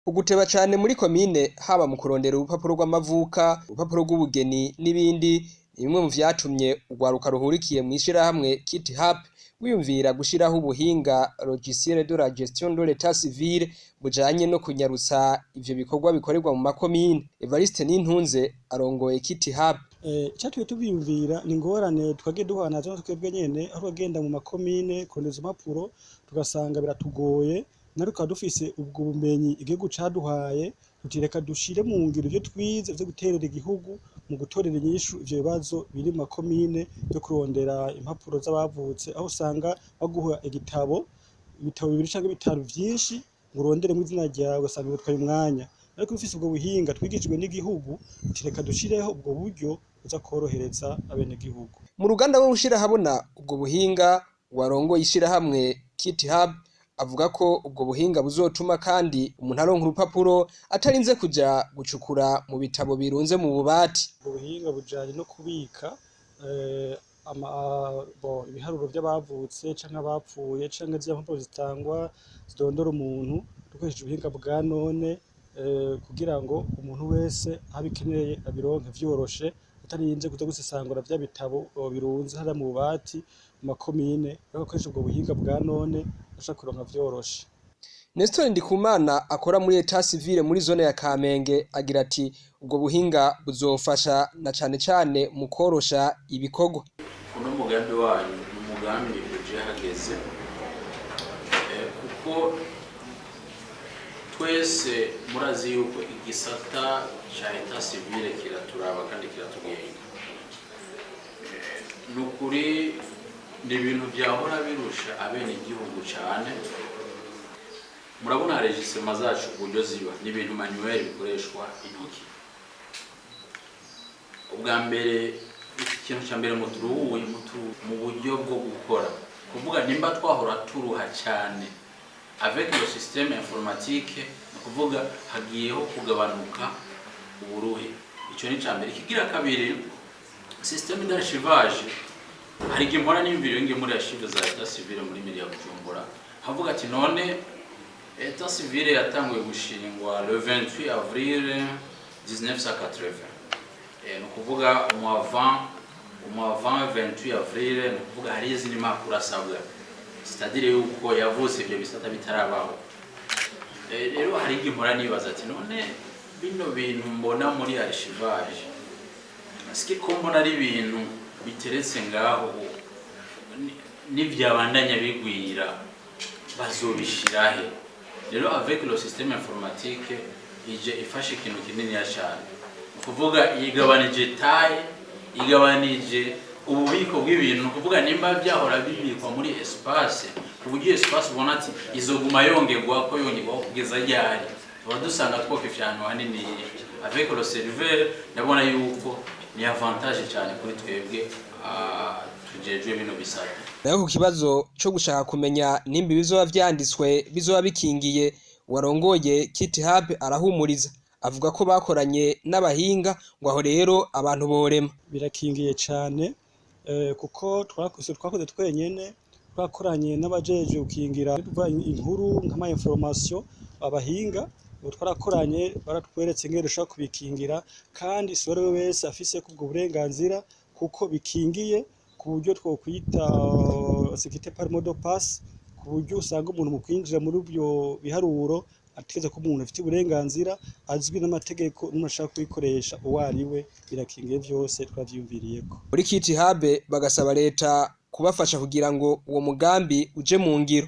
Uguteba cane muri komine haba mu kurondera urupapuro rw'amavuka, urupapuro rw'ubugeni n'ibindi, bimwe mu vyatumye urwaruka ruhurikiye mw'ishirahamwe KiT wiyumvira gushiraho ubuhinga logiciel de la gestion de l'état civil bujanye no kunyarutsa ivyo bikorwa bikorerwa mu makomine. Evariste Nintunze arongoye KiT. Icyatumye tubiyumvira ni ingorane twagiye duhura nazo twebwe nyene aho twagenda mu makomine kurondeza impapuro tugasanga biratugoye, naruka dufise ubwo bumenyi igihugu caduhaye tutireka dushire mu ngiro ivyo twize vyo guterera igihugu mu gutorera inyishu ivyo bibazo biri mu makomine byo kurondera impapuro z'abavutse, aho usanga baguha ibitabo bibiri canke bitanu vyinshi ngo uronderemwo izina ryawe ugasanga bitwaye umwanya. Ariko ufise ubwo buhinga twigishijwe n'igihugu tutireka dushireho ubwo buryo buza korohereza abenegihugu. Mu ruganda rwo gushira habona ubwo buhinga warongoye ishirahamwe KiT avuga ko ubwo buhinga buzotuma kandi umuntu aronka urupapuro atarinze kuja gucukura mu bitabo birunze mu bubati. Ubwo buhinga bujanye no kubika ibiharuro vy'abavutse canke abapfuye canke zya mpapuro zitangwa zidondora umuntu dukoresheje ubuhinga bwa none kugira ngo umuntu wese abikeneye abironke vyoroshe utarinze kuza gusesangura vya bitabo birunze hariya mu bubati mu makomine, bakoresha ubwo buhinga bwa none bashaka kuronka vyoroshe. Nestor Ndikumana akora muri Etat Civil muri zone ya Kamenge agira ati ubwo buhinga buzofasha na cane cane mu korosha ibikorwa. Uno mugambi wanyu n'umugambi uje hageze kuko twese murazi yuko igisata ca Etat Civil kiraturaba kandi kiratugenga. Nukuri ni ibintu byahora birusha abene igihugu cyane. Murabona registre zacu uburyo ziba ni ibintu manuel bikoreshwa intoki. Ubwa mbere ikintu cya mbere mu buryo bwo gukora kuvuga nimba twahora turuha cyane avec le système informatique, kuvuga hagiyeho kugabanuka uburuhe. Icyo ni cya mbere. Kigira kabiri système d'archivage, hari gimpora n'imviro nge muri archive za Etat Civil muri miri ya Bujumbura havuga ati none Etat Civil yatanguye gushingwa le 28 avril 1980. No kuvuga mu avant 28 avril no kuvuga hari izindi makuru asabwa, c'est-à-dire yuko yavuze ibyo bisata bitarabaho. Rero hari gimpora nibaza ati none bino bintu mbona muri archivage aski ko mbona ari ibintu biteretse ngaho n'ivyabandanya bigwira bazobishirahe. Rero avec le système informatique ije ifashe ikintu kinini cyane, kuvuga igabanije taille, igabanije ububiko bw'ibintu, kuvuga nimba byahora bibikwa muri espace kuburyo espace ubona ati izoguma yongerwa ko yongerwa kugeza ryari dusanga twokefyano hanini. Avec le serveur ndabona yuko ni avantage cyane kuri twebwe tujejwe bino bisata. Nayo ku kibazo cyo gushaka kumenya nimba bizoba vyanditswe bizoba bikingiye, warongoye KiT arahumuriza avuga ko bakoranye n'abahinga ngo aho rero abantu borema. Birakingiye cyane kuko twakoze twenyene, twakoranye n'abajeje ukingira inkuru nk'ama information abahinga twarakoranye baratweretse ngere ushaka kubikingira, kandi sore wese afise kubwo burenganzira kuko bikingiye ku buryo twokwita sécurité par mot de passe, ku buryo usanga umuntu mu kwinjira muri byo biharuro ategeza ko umuntu afite uburenganzira azwi n'amategeko n'umashaka kubikoresha uwariwe. Birakingiye vyose twavyumviriyeko. Muri KiT bagasaba leta kubafasha kugira ngo uwo mugambi uje mu ngiro.